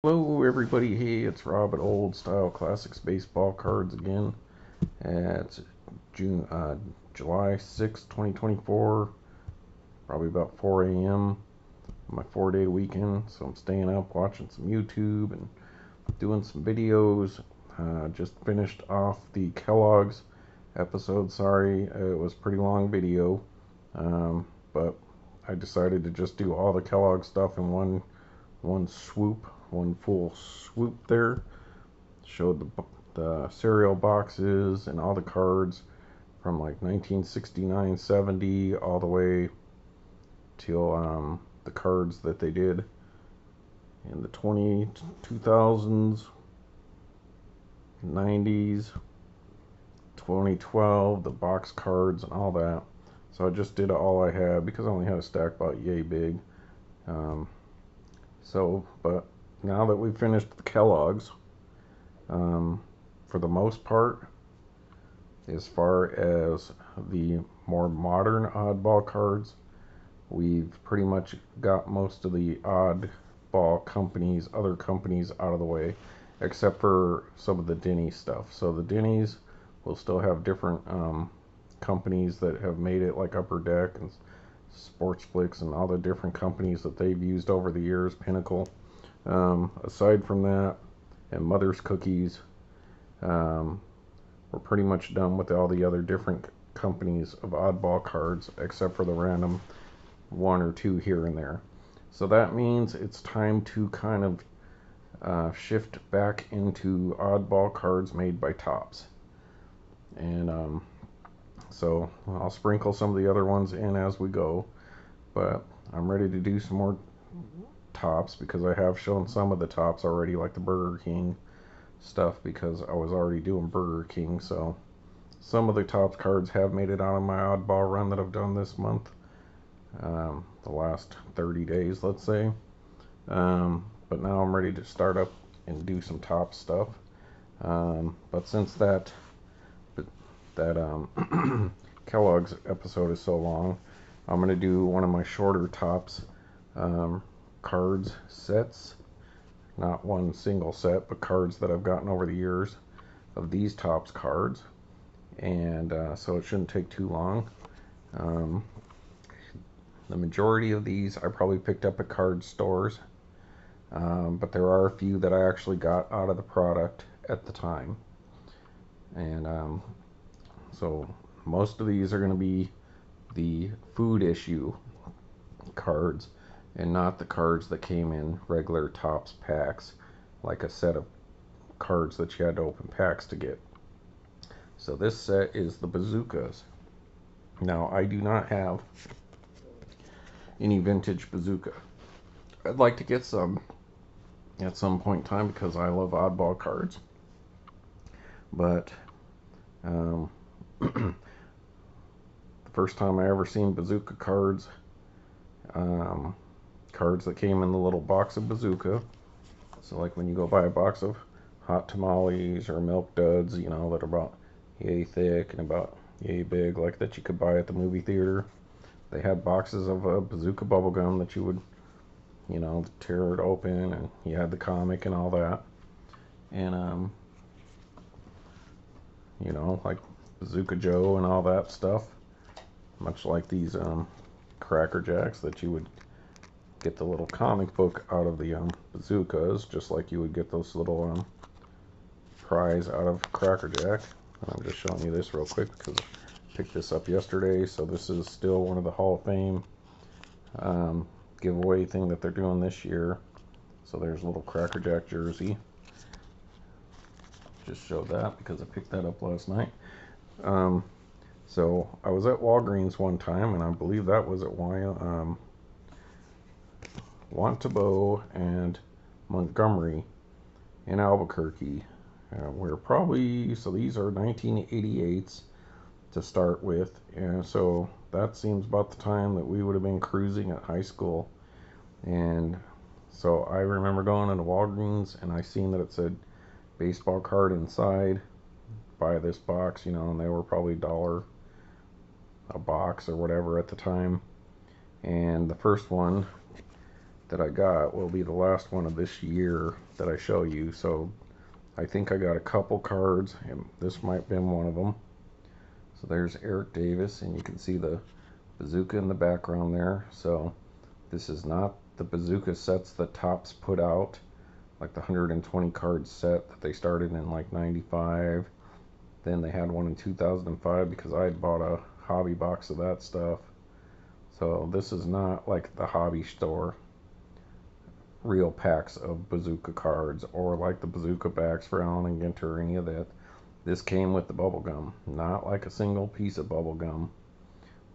Hello everybody, hey, it's Rob at Old Style Classics Baseball Cards again. It's June, July 6th, 2024, probably about 4 a.m. my 4-day weekend, so I'm staying up watching some YouTube and doing some videos. Just finished off the Kellogg's episode. Sorry, it was a pretty long video, but I decided to just do all the Kellogg stuff in one swoop, one full swoop there. Showed the cereal boxes and all the cards from like 1969, 70 all the way till the cards that they did in the 2000s, 90s, 2012, the box cards and all that. So I just did all I had because I only had a stack about yay big. But now that we've finished the Kellogg's, for the most part, as far as the more modern oddball cards, we've pretty much got most of the oddball companies, other companies out of the way, except for some of the Denny stuff. So the Denny's will still have different companies that have made it, like Upper Deck and Sports Flicks and all the different companies that they've used over the years, Pinnacle. Aside from that, and Mother's Cookies, we're pretty much done with all the other different companies of oddball cards, except for the random one or two here and there. So that means it's time to kind of shift back into oddball cards made by Topps. And so I'll sprinkle some of the other ones in as we go, but I'm ready to do some more Topps because I have shown some of the Topps already, like the Burger King stuff, because I was already doing Burger King. So some of the Topps cards have made it out of my oddball run that I've done this month, the last 30 days, let's say. But now I'm ready to start up and do some Topps stuff. But since that Kellogg's episode is so long, I'm going to do one of my shorter Topps cards sets. Not one single set, but cards that I've gotten over the years of these Topps cards. And so it shouldn't take too long. The majority of these I probably picked up at card stores. But there are a few that I actually got out of the product at the time. And so most of these are going to be the food issue cards, and not the cards that came in regular Topps packs, like a set of cards that you had to open packs to get. So this set is the Bazookas. Now, I do not have any vintage Bazooka. I'd like to get some at some point in time because I love oddball cards. But the first time I ever seen Bazooka cards, cards that came in the little box of Bazooka. So like when you go buy a box of hot tamales or milk duds, you know, that are about yay thick and about yay big, like that you could buy at the movie theater. They had boxes of Bazooka bubblegum that you would, you know, tear it open, and you had the comic and all that. And you know, like Bazooka Joe and all that stuff. Much like these Cracker Jacks, that you would get the little comic book out of the bazookas, just like you would get those little prize out of Cracker Jack. And I'm just showing you this real quick because I picked this up yesterday. So this is still one of the Hall of Fame giveaway thing that they're doing this year. So there's a little Cracker Jack jersey. Just showed that because I picked that up last night. So I was at Walgreens one time, and I believe that was at Wantabo and Montgomery in Albuquerque. We're probably, so these are 1988s to start with, and so that seems about the time that we would have been cruising at high school. And so I remember going into Walgreens, and I seen that it said baseball card inside, buy this box, you know, and they were probably $1 a box or whatever at the time. And the first one that I got will be the last one of this year that I show you. So I think I got a couple cards, and this might have been one of them. So there's Eric Davis, and you can see the Bazooka in the background there. So this is not the Bazooka sets that Topps put out, like the 120 card set that they started in like 95. Then they had one in 2005 because I had bought a hobby box of that stuff. So this is not like the hobby store real packs of Bazooka cards, or like the Bazooka packs for Allen and Ginter or any of that. This came with the bubble gum, not like a single piece of bubble gum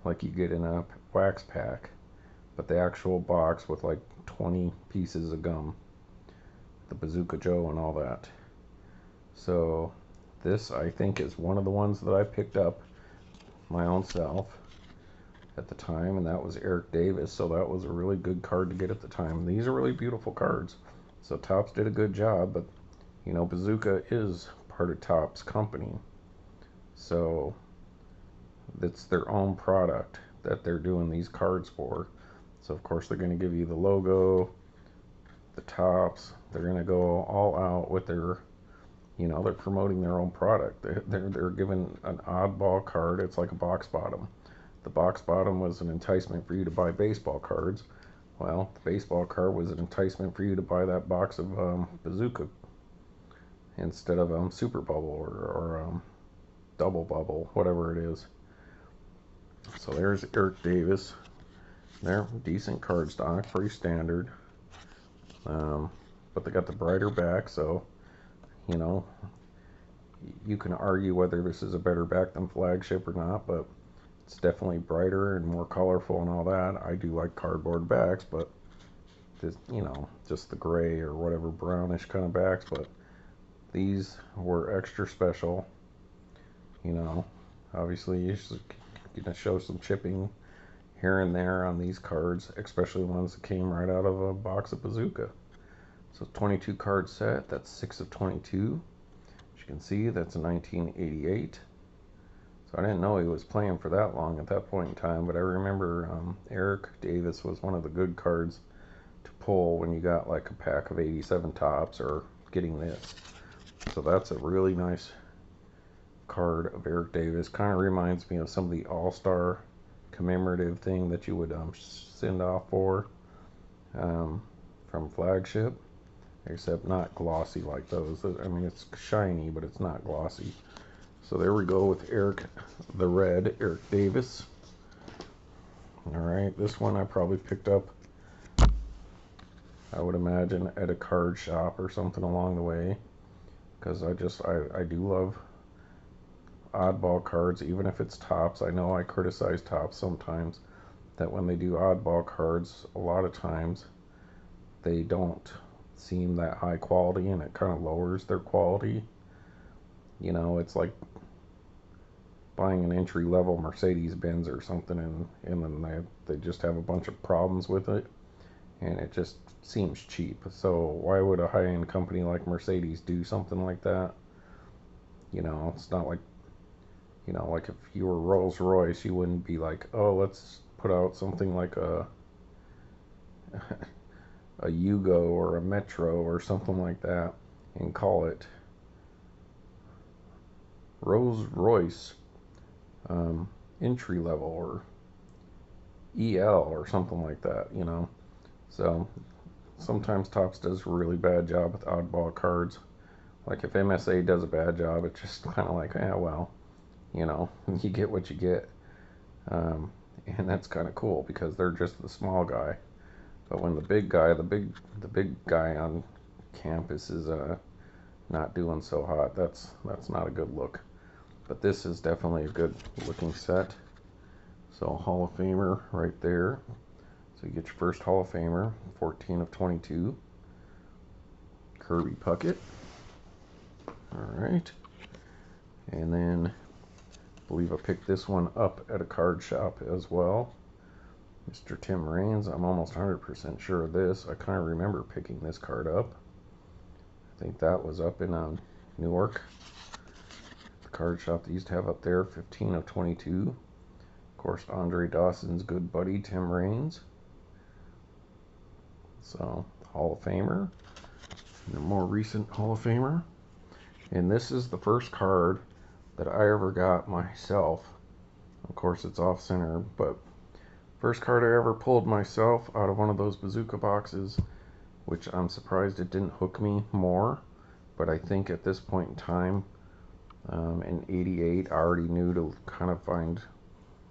like you get in a wax pack, but the actual box with like 20 pieces of gum, the Bazooka Joe and all that. So this, I think, is one of the ones that I picked up my own self at the time, and that was Eric Davis. So that was a really good card to get at the time. These are really beautiful cards. So Topps did a good job, but you know, Bazooka is part of Topps company. So it's their own product that they're doing these cards for. So of course they're going to give you the logo, the Topps. They're going to go all out with their, you know, they're promoting their own product. They're giving an oddball card. It's like a box bottom. The box bottom was an enticement for you to buy baseball cards. Well, the baseball card was an enticement for you to buy that box of Bazooka instead of Super Bubble or Double Bubble, whatever it is. So there's Eric Davis. They're decent card stock, pretty standard. But they got the brighter back, so, you know, you can argue whether this is a better back than Flagship or not, but it's definitely brighter and more colorful and all that. I do like cardboard backs, but this, you know, just the gray or whatever brownish kind of backs. But these were extra special. You know, obviously you're gonna show some chipping here and there on these cards, especially ones that came right out of a box of Bazooka. So 22 card set. That's 6 of 22. As you can see, that's a 1988. So I didn't know he was playing for that long at that point in time, but I remember Eric Davis was one of the good cards to pull when you got like a pack of 87 Topps or getting this. So that's a really nice card of Eric Davis. Kind of reminds me of some of the All-Star commemorative thing that you would send off for from Flagship, except not glossy like those. I mean, it's shiny, but it's not glossy. So there we go with Eric, the red, Eric Davis. Alright, this one I probably picked up, I would imagine, at a card shop or something along the way. Because I do love oddball cards, even if it's Topps. I know I criticize Topps sometimes, that when they do oddball cards, a lot of times, they don't seem that high quality, and it kind of lowers their quality. You know, it's like buying an entry-level Mercedes-Benz or something, and then they just have a bunch of problems with it, and it just seems cheap. So why would a high-end company like Mercedes do something like that? You know, it's not like, you know, like if you were Rolls-Royce, you wouldn't be like, oh, let's put out something like a Yugo or a Metro or something like that and call it Rolls-Royce entry level or EL or something like that, you know. So sometimes Topps does a really bad job with oddball cards. Like if MSA does a bad job, it's just kind of like, yeah, well, you know, you get what you get. And that's kind of cool because they're just the small guy. But when the big guy on campus is not doing so hot, that's not a good look. But this is definitely a good looking set. So Hall of Famer right there. So you get your first Hall of Famer, 14 of 22. Kirby Puckett. Alright. And then I believe I picked this one up at a card shop as well. Mr. Tim Raines. I'm almost 100% sure of this. I kind of remember picking this card up. I think that was up in Newark. The card shop they used to have up there, 15 of 22. Of course, Andre Dawson's good buddy, Tim Raines. So, Hall of Famer, and a more recent Hall of Famer. And this is the first card that I ever got myself. Of course, it's off center, but first card I ever pulled myself out of one of those Bazooka boxes, which I'm surprised it didn't hook me more. But I think at this point in time, in '88, I already knew to kind of find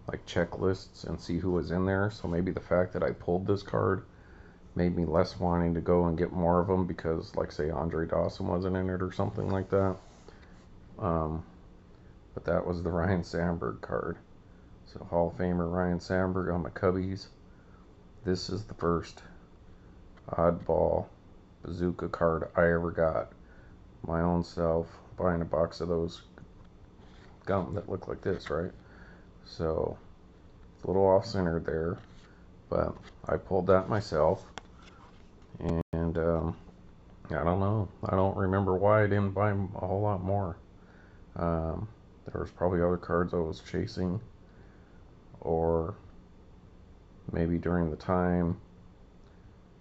like checklists and see who was in there. So maybe the fact that I pulled this card made me less wanting to go and get more of them because, like, say, Andre Dawson wasn't in it or something like that. But that was the Ryne Sandberg card. So Hall of Famer Ryne Sandberg on my Cubbies. This is the first oddball Bazooka card I ever got. My own self, buying a box of those gum that look like this, right? So it's a little off center there, but I pulled that myself, and I don't know. I don't remember why I didn't buy a whole lot more. There was probably other cards I was chasing, or maybe during the time,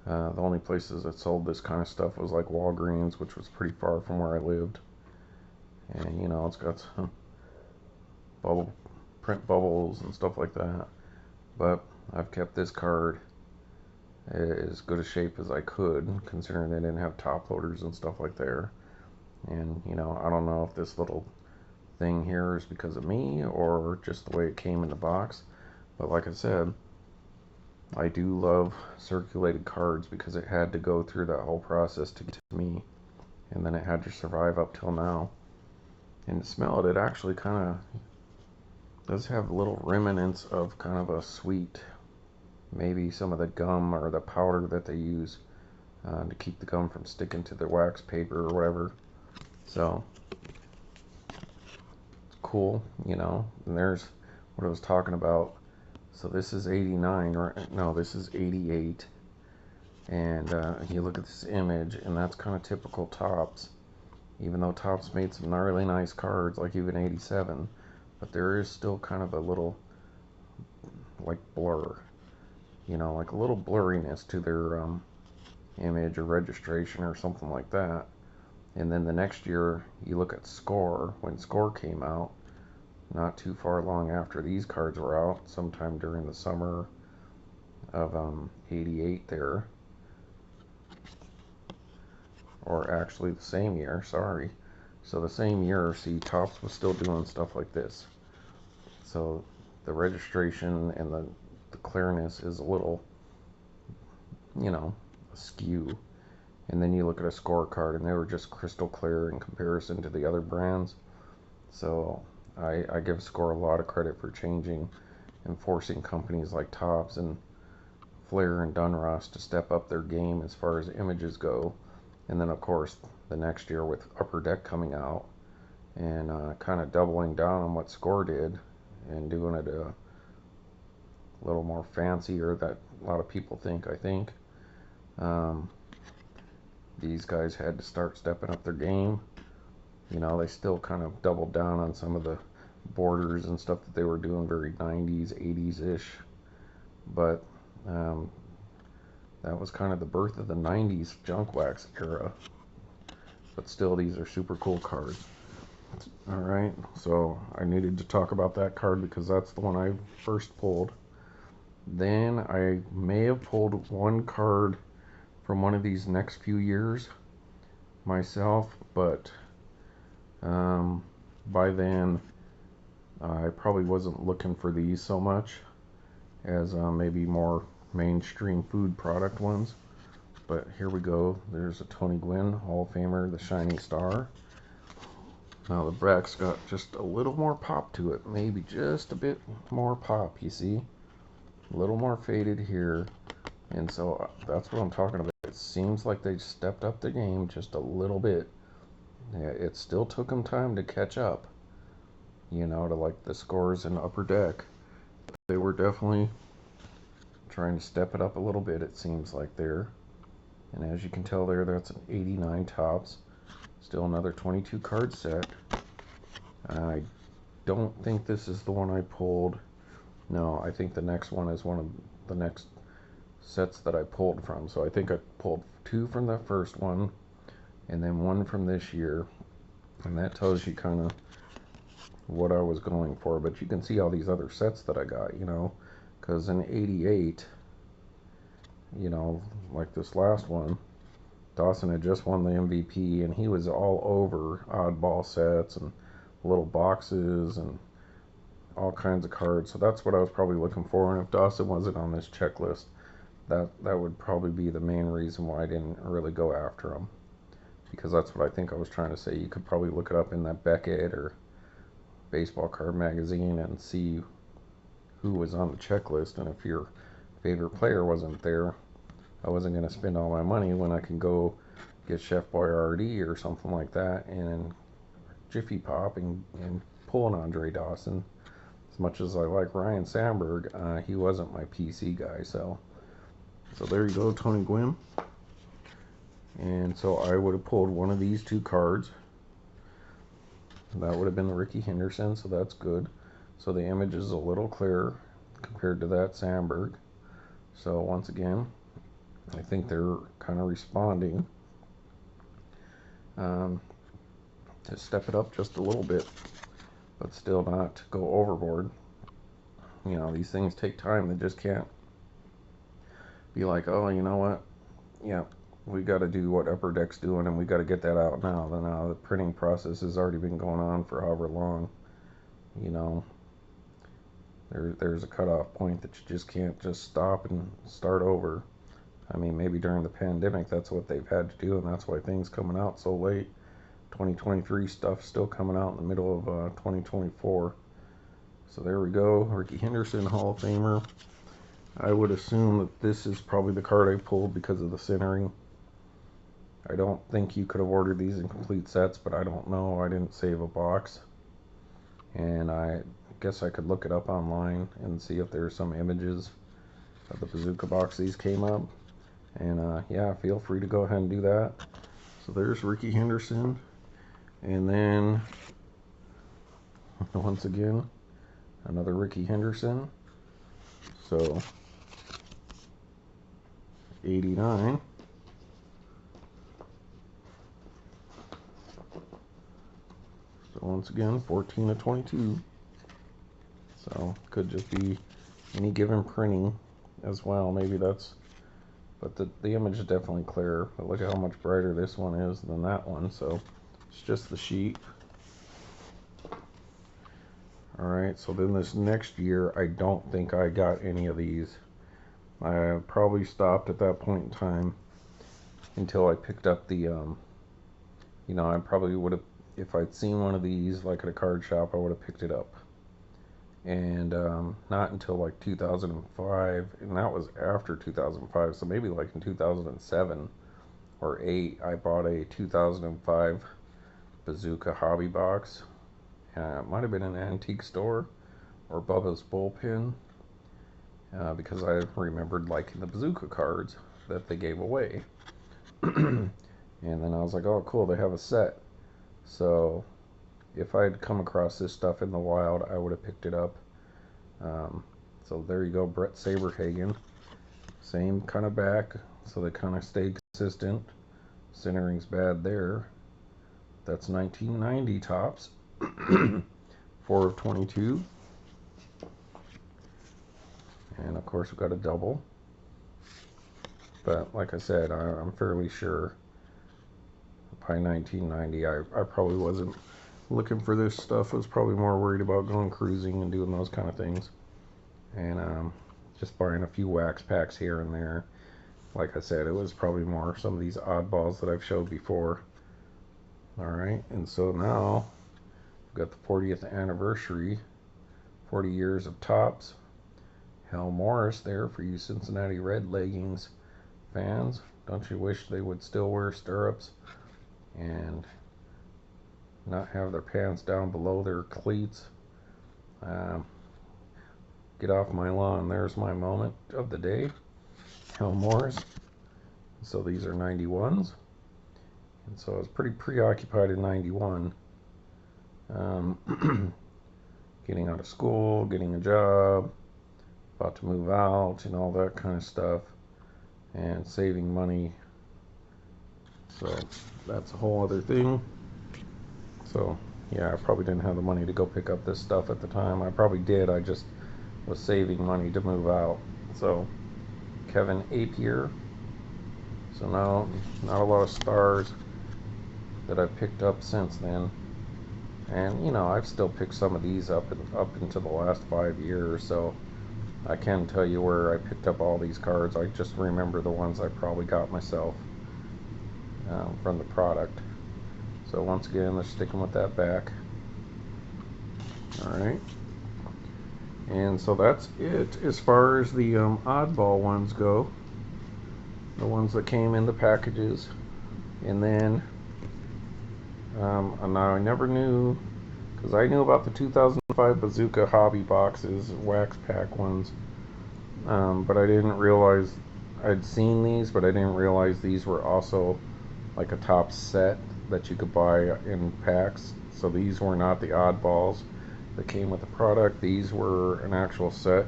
the only places that sold this kind of stuff was like Walgreens, which was pretty far from where I lived. And you know, it's got some print bubbles and stuff like that. But I've kept this card as good a shape as I could, considering they didn't have top loaders and stuff like there. And you know, I don't know if this little thing here is because of me or just the way it came in the box. But like I said, I do love circulated cards because it had to go through that whole process to get to me, and then it had to survive up till now. And to smell it, it actually kind of does have little remnants of kind of a sweet, maybe some of the gum or the powder that they use to keep the gum from sticking to the wax paper or whatever. So it's cool, you know. And there's what I was talking about. So this is 89, right? No, this is 88. And you look at this image, and that's kind of typical Topps. Even though Topps made some gnarly nice cards, like even 87, but there is still kind of a little, like, blur. You know, like a little blurriness to their image or registration or something like that. And then the next year, you look at Score. When Score came out, not too far long after these cards were out, sometime during the summer of 88 there, or actually the same year, sorry. So the same year, see, Topps was still doing stuff like this. So the registration and the clearness is a little, you know, askew. And then you look at a scorecard, and they were just crystal clear in comparison to the other brands. So I give Score a lot of credit for changing and forcing companies like Topps and Flair and Dunross to step up their game as far as images go. And then, of course, the next year with Upper Deck coming out and kind of doubling down on what Score did and doing it a little more fancier that a lot of people think, I think. These guys had to start stepping up their game. You know, they still kind of doubled down on some of the borders and stuff that they were doing, very 90s, 80s-ish. But that was kind of the birth of the 90s junk wax era. But still, these are super cool cards. Alright, so I needed to talk about that card because that's the one I first pulled. Then I may have pulled one card from one of these next few years myself, but by then I probably wasn't looking for these so much as maybe more mainstream food product ones. But here we go. There's a Tony Gwyn, Hall of Famer, the Shining Star. Now the back's got just a little more pop to it, maybe just a bit more pop, you see? A little more faded here. And so that's what I'm talking about. It seems like they stepped up the game just a little bit. Yeah, it still took them time to catch up, you know, to like the Scores in Upper Deck. They were definitely trying to step it up a little bit, it seems like there. And as you can tell there, that's an 89 Topps. Still another 22 card set. I don't think this is the one I pulled. No, I think the next one is one of the next sets that I pulled from. So I think I pulled 2 from the first one and then 1 from this year, and that tells you kind of what I was going for. But you can see all these other sets that I got, you know, because in '88, you know, like this last one, Dawson had just won the MVP, and he was all over oddball sets and little boxes and all kinds of cards. So that's what I was probably looking for. And if Dawson wasn't on this checklist, that would probably be the main reason why I didn't really go after him, because that's what I think I was trying to say. You could probably look it up in that Beckett or Baseball Card Magazine and see who was on the checklist. And if your favorite player wasn't there, I wasn't going to spend all my money when I can go get Chef Boyardee or something like that and Jiffy Pop and pull an Andre Dawson. As much as I like Ryne Sandberg, he wasn't my PC guy. So there you go, Tony Gwyn. And so I would have pulled one of these 2 cards. That would have been the Rickey Henderson, so that's good. So the image is a little clearer compared to that Samberg. So once again, I think they're kind of responding to step it up just a little bit, but still not go overboard. You know, these things take time. They just can't be like, oh, you know what? Yeah, we got to do what Upper Deck's doing, and we got to get that out now. The printing process has already been going on for however long. You know, there's a cutoff point that you just can't just stop and start over. I mean, maybe during the pandemic, that's what they've had to do, and that's why things coming out so late. 2023 stuff still coming out in the middle of 2024. So there we go, Rickey Henderson, Hall of Famer. I would assume that this is probably the card I pulled because of the centering. I don't think you could have ordered these in complete sets, but I don't know. I didn't save a box. And I guess I could look it up online and see if there's some images of the Bazooka box these came up. And yeah, feel free to go ahead and do that. So there's Rickey Henderson. And then, once again, another Rickey Henderson. So, 89. So once again, 14 of 22. So, could just be any given printing as well. Maybe that's, but the image is definitely clearer. But look at how much brighter this one is than that one. So, it's just the sheet. Alright, so then this next year, I don't think I got any of these. I probably stopped at that point in time until I picked up the, you know, I probably would have, if I'd seen one of these, like at a card shop, I would have picked it up. And not until like 2005, and that was after 2005, so maybe like in 2007 or 8, I bought a 2005 Bazooka hobby box. It might have been an antique store or Bubba's Bullpen, because I remembered liking the Bazooka cards that they gave away. And then I was like, oh cool, they have a set. So if I had come across this stuff in the wild, I would have picked it up. So there you go, Brett Saberhagen. Same kind of back, so they kind of stay consistent. Centering's bad there. That's 1990 Topps. 4 of 22. And of course we've got a double. But like I said, I'm fairly sure by 1990 I probably wasn't looking for this stuff. I was probably more worried about going cruising and doing those kind of things. And just buying a few wax packs here and there. Like I said, it was probably more some of these oddballs that I've showed before. Alright, and so now we've got the 40th anniversary, 40 years of Topps. Hal Morris there for you Cincinnati Red leggings fans. Don't you wish they would still wear stirrups and not have their pants down below their cleats? Get off my lawn. There's my moment of the day. Hal Morris. So these are 91s. And so I was pretty preoccupied in 91. Getting out of school, getting a job, about to move out, and all that kind of stuff. and saving money. So that's a whole other thing. So yeah, I probably didn't have the money to go pick up this stuff at the time. I probably did, I just was saving money to move out. So Kevin Apier. So now, not a lot of stars that I've picked up since then. And you know, I've still picked some of these up into the last 5 years, so I can tell you where I picked up all these cards. I just remember the ones I probably got myself from the product. So once again, they're sticking with that back. Alright. And so that's it as far as the oddball ones go. The ones that came in the packages. And then now I never knew, because I knew about the 2005 Bazooka hobby boxes, wax pack ones, but I didn't realize, I'd seen these, but I didn't realize these were also like a Topps set that you could buy in packs. So these were not the oddballs that came with the product. These were an actual set,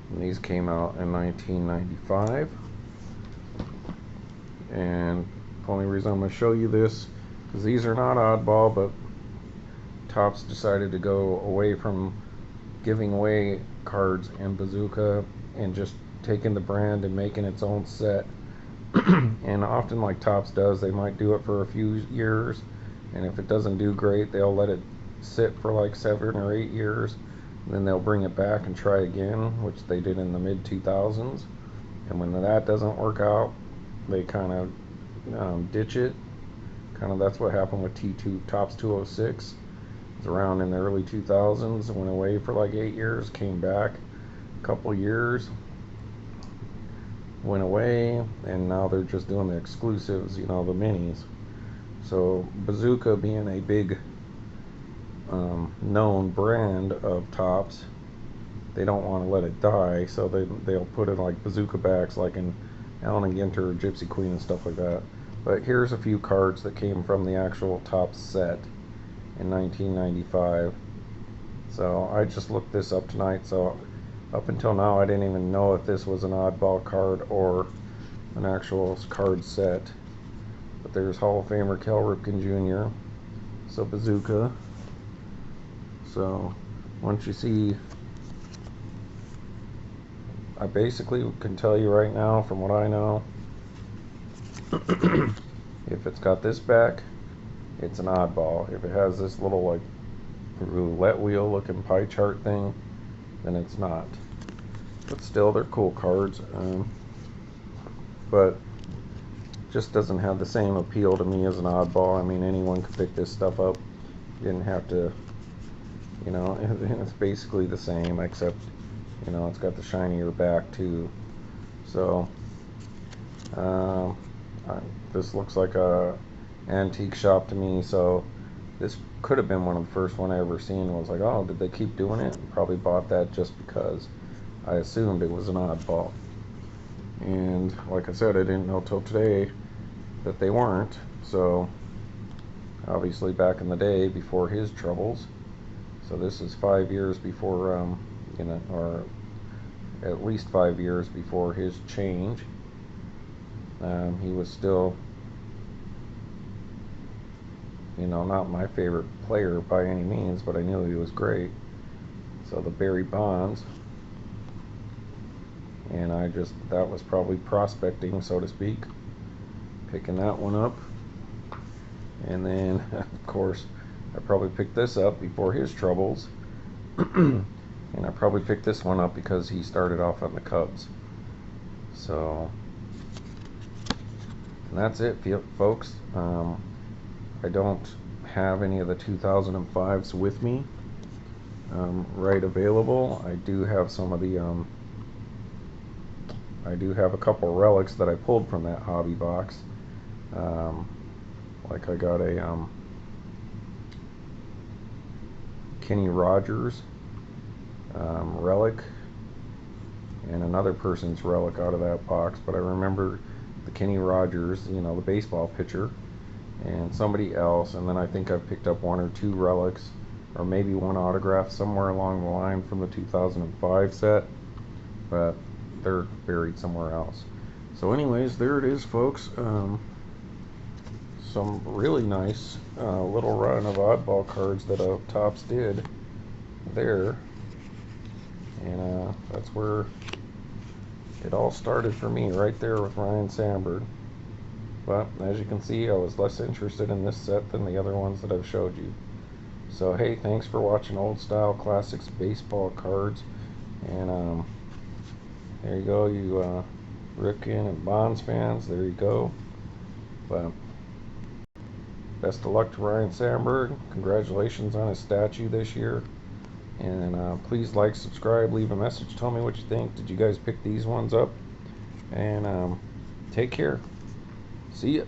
and these came out in 1995. And the only reason I'm going to show you this, because these are not oddball, but Topps decided to go away from giving away cards in Bazooka and just taking the brand and making its own set. And often, like Topps does, they might do it for a few years, and if it doesn't do great, they'll let it sit for like 7 or 8 years, and then they'll bring it back and try again, which they did in the mid 2000s. And when that doesn't work out, they kind of ditch it. Kind of that's what happened with T2 Topps 206. It was around in the early 2000s. Went away for like 8 years, came back a couple years, went away, and now they're just doing the exclusives, you know, the minis. So Bazooka being a big known brand of Topps, they don't want to let it die, so they'll put it like Bazooka backs, like in Allen and Ginter or Gypsy Queen and stuff like that. But here's a few cards that came from the actual Topps set in 1995. So I just looked this up tonight, so up until now I didn't even know if this was an oddball card or an actual card set. But there's Hall of Famer Cal Ripken Jr. So Bazooka. So once you see, I basically can tell you right now from what I know, if it's got this back, it's an oddball. If it has this little like roulette wheel looking pie chart thing, then it's not. But still, they're cool cards. But just doesn't have the same appeal to me as an oddball. I mean, anyone could pick this stuff up. You didn't have to, you know, it's basically the same, except, you know, it's got the shinier back too. So this looks like a antique shop to me, so this could have been one of the first one I ever seen. I was like, oh, did they keep doing it? Probably bought that just because I assumed it was an oddball. And like I said, I didn't know till today that they weren't. So obviously back in the day before his troubles. So this is 5 years before, you know, or at least 5 years before his change. He was still, you know, not my favorite player by any means, but I knew he was great. So the Barry Bonds, and that was probably prospecting, so to speak, picking that one up. And then of course I probably picked this up before his troubles. And I probably picked this one up because he started off on the Cubs. So, and that's it, folks. I don't have any of the 2005s with me right available. I do have some of the I do have a couple relics that I pulled from that hobby box. Like I got a Kenny Rogers relic and another person's relic out of that box, but I remember the Kenny Rogers, you know, the baseball pitcher, and somebody else, and then I think I've picked up 1 or 2 relics, or maybe 1 autograph somewhere along the line from the 2005 set, but they're buried somewhere else. So anyways, there it is, folks. Some really nice little run of oddball cards that Topps did there. And that's where it all started for me, right there with Ryne Sandberg. But as you can see, I was less interested in this set than the other ones that I've showed you. So hey, thanks for watching Old Style Classics Baseball Cards. And there you go, you Rickey and Bonds fans, there you go. But best of luck to Ryne Sandberg. Congratulations on his statue this year. And please like, subscribe, leave a message, tell me what you think. Did you guys pick these ones up? And take care. See ya.